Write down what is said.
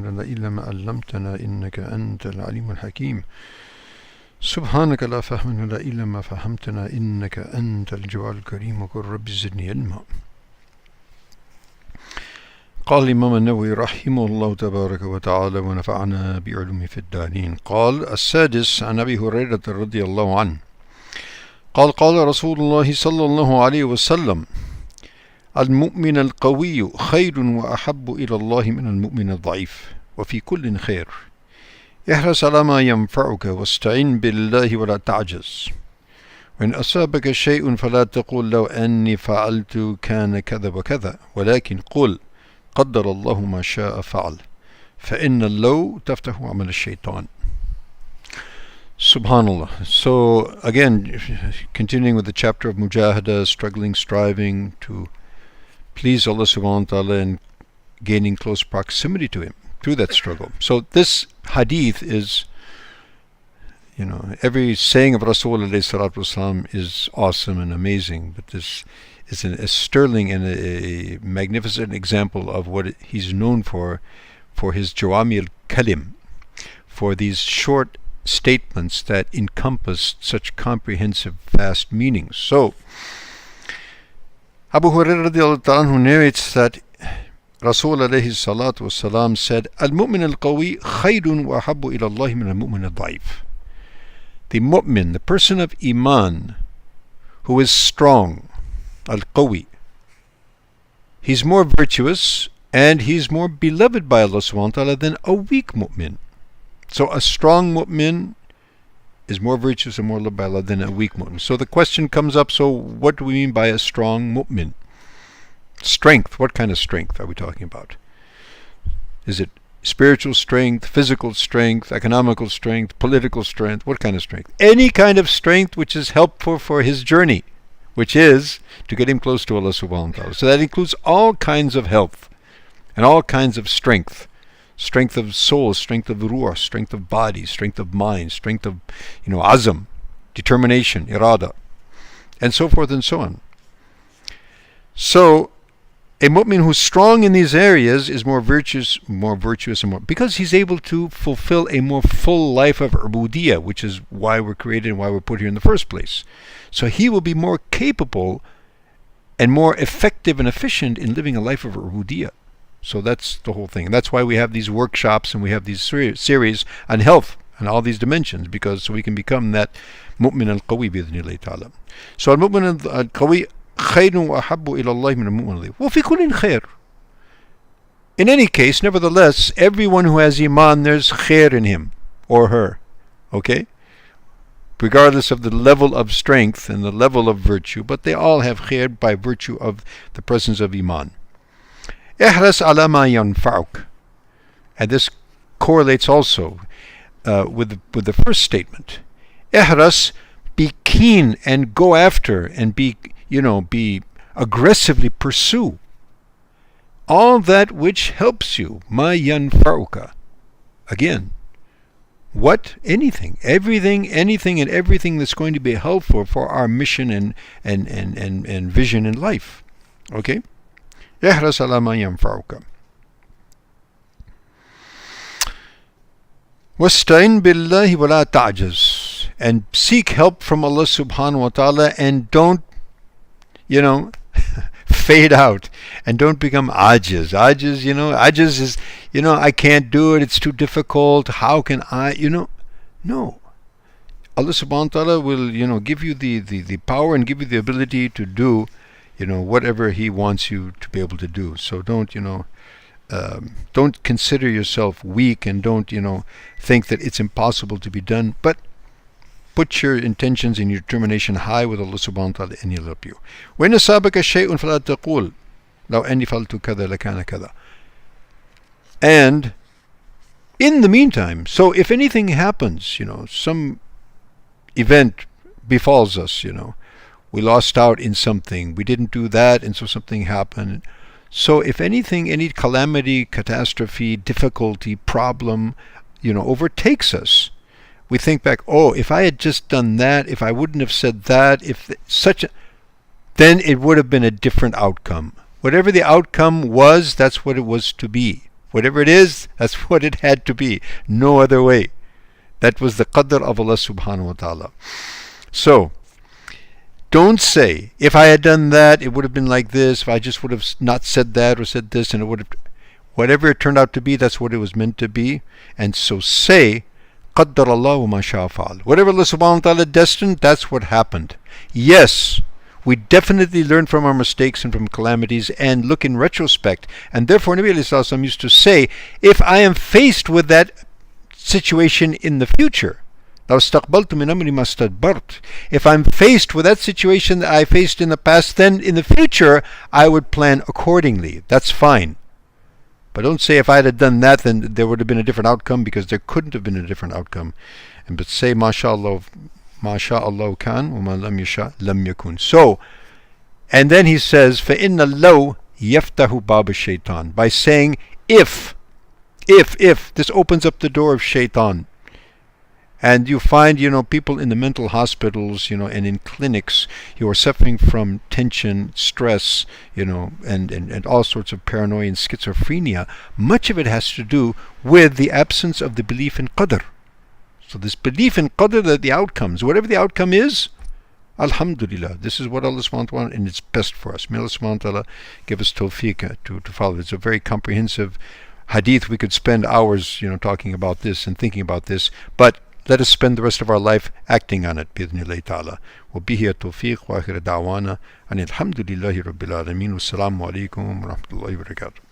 لنا إلا ما علمتنا إنك أنت العليم الحكيم سبحانك لا فهم لنا إلا ما فهمتنا إنك أنت الجواد الكريم وقل رب زدني علما. قال الإمام النووي رحمه الله تبارك وتعالى ونفعنا بعلومه في الدارين. قال السادس عن أبي هريرة رضي الله عنه قال قال رسول الله صلى الله عليه وسلم المؤمن القوي خير وأحب إلى الله من المؤمن الضعيف وفي كل خير احرص على ما ينفعك واستعن بالله ولا تعجز وإن أصابك شيء فلا تقول لو أني فعلت كان كذا وكذا ولكن قل قدر الله ما شاء فعل فإن اللو تفتح عمل الشيطان. Subhanallah. So again, continuing with the chapter of mujahada, struggling, striving to please Allah subhanahu wa ta'ala and gaining close proximity to Him through that struggle. So this hadith is, every saying of Rasul alayhi salatu wasalam is awesome and amazing, but this is a sterling and a magnificent example of what he's known for his Jawami al-Kalim, for these short statements that encompass such comprehensive, vast meanings. So, Abu Hurairah radiallahu anhu narrates that Rasul alayhi salatu wasalam said, Al-mu'min al-qawi khayrun wa habbu ila Allah min al-mu'min al-da'if. The mu'min, the person of iman, who is strong, al-qawi, he's more virtuous and he's more beloved by Allah subhanahu wa ta'ala than a weak mu'min. So a strong mu'min is more virtuous and more loved by Allah than a weak mu'min. So the question comes up, so what do we mean by a strong mu'min? Strength, what kind of strength are we talking about? Is it spiritual strength, physical strength, economical strength, political strength? What kind of strength? Any kind of strength which is helpful for his journey, which is to get him close to Allah subhanahu wa ta'ala. So that includes all kinds of health and all kinds of strength. Strength of soul, strength of ruh, strength of body, strength of mind, strength of, azam, determination, irada, and so forth and so on. So, a mu'min who's strong in these areas is more virtuous and more, because he's able to fulfill a more full life of ubudiyah, which is why we're created and why we're put here in the first place. So he will be more capable and more effective and efficient in living a life of ubudiyah. So that's the whole thing. And that's why we have these workshops and we have these series on health and all these dimensions, because so we can become that mu'min al-qawi bi-idhnillahi ta'ala. So al-mu'min al-qawi khayrun wa ahabbu ila Allah min al-mu'min al-dha'if. Wa fi kullin khair. In any case, nevertheless, everyone who has iman, there's khair in him or her. Okay? Regardless of the level of strength and the level of virtue, but they all have khair by virtue of the presence of iman. Ihras ala ma yanfa'uk. And this correlates also with the first statement. Ihras, be keen and go after and be aggressively pursue all that which helps you. Ma yanfa'uka. Again, what? Anything, everything, anything and everything that's going to be helpful for our mission and vision in life. Okay? احرص على ما ينفعك واستعن بالله ولا تعجز, and seek help from Allah subhanahu wa ta'ala, and don't fade out and don't become ajiz. Ajiz is I can't do it, it's too difficult, how can I, no. Allah subhanahu wa ta'ala will give you the power and give you the ability to do whatever He wants you to be able to do. So don't consider yourself weak, and don't think that it's impossible to be done, but put your intentions and your determination high with Allah subhanahu wa ta'ala, and He'll help you. وَإِنْ أَصَابَكَ شَيْءٌ فَلَا تَقُولْ لَوْ أَنِّي فَعَلْتُ كَذَا لَكَانَ كَذَا. And in the meantime, so if anything happens, some event befalls us, we lost out in something, we didn't do that, and so something happened. So if anything, any calamity, catastrophe, difficulty, problem, overtakes us, we think back, if I had just done that, if I wouldn't have said that, then it would have been a different outcome. Whatever the outcome was, that's what it was to be. Whatever it is, that's what it had to be. No other way. That was the qadr of Allah subhanahu wa ta'ala. So, don't say, if I had done that, it would have been like this. If I just would have not said that or said this, and it would have... Whatever it turned out to be, that's what it was meant to be. And so say, قَدَّرَ اللَّهُ مَا شَاءَ فَعَلَ. Whatever Allah subhanahu wa ta'ala destined, that's what happened. Yes, we definitely learn from our mistakes and from calamities and look in retrospect. And therefore, Nabi Sallallahu Alaihi Wasallam used to say, if I am faced with that situation in the future, if I'm faced with that situation that I faced in the past, then in the future I would plan accordingly. That's fine. But don't say if I had done that, then there would have been a different outcome, because there couldn't have been a different outcome. But say, MashaAllah, MashaAllah kan, wa ma lam yasha lam yakun. So, and then he says, فَإِنَّ اللَّوْ يَفْتَحُ بَابَ الشَّيْطَانِ. By saying, if, this opens up the door of shaitan. And you find, people in the mental hospitals, and in clinics who are suffering from tension, stress, and all sorts of paranoia and schizophrenia. Much of it has to do with the absence of the belief in qadr. So this belief in qadr, that the outcomes, whatever the outcome is, alhamdulillah, this is what Allah subhanahu wa ta'ala, and it's best for us. May Allah subhanahu wa ta'ala give us tawfiq to follow. It's a very comprehensive hadith. We could spend hours, talking about this and thinking about this, but let us spend the rest of our life acting on it, bi'idhnillahi ta'ala. Wa bihi at-tawfiq wa akhir da'wana and alhamdulillahi rabbil alameen. Wassalamu alaikum wa rahmatullahi wa barakatuh.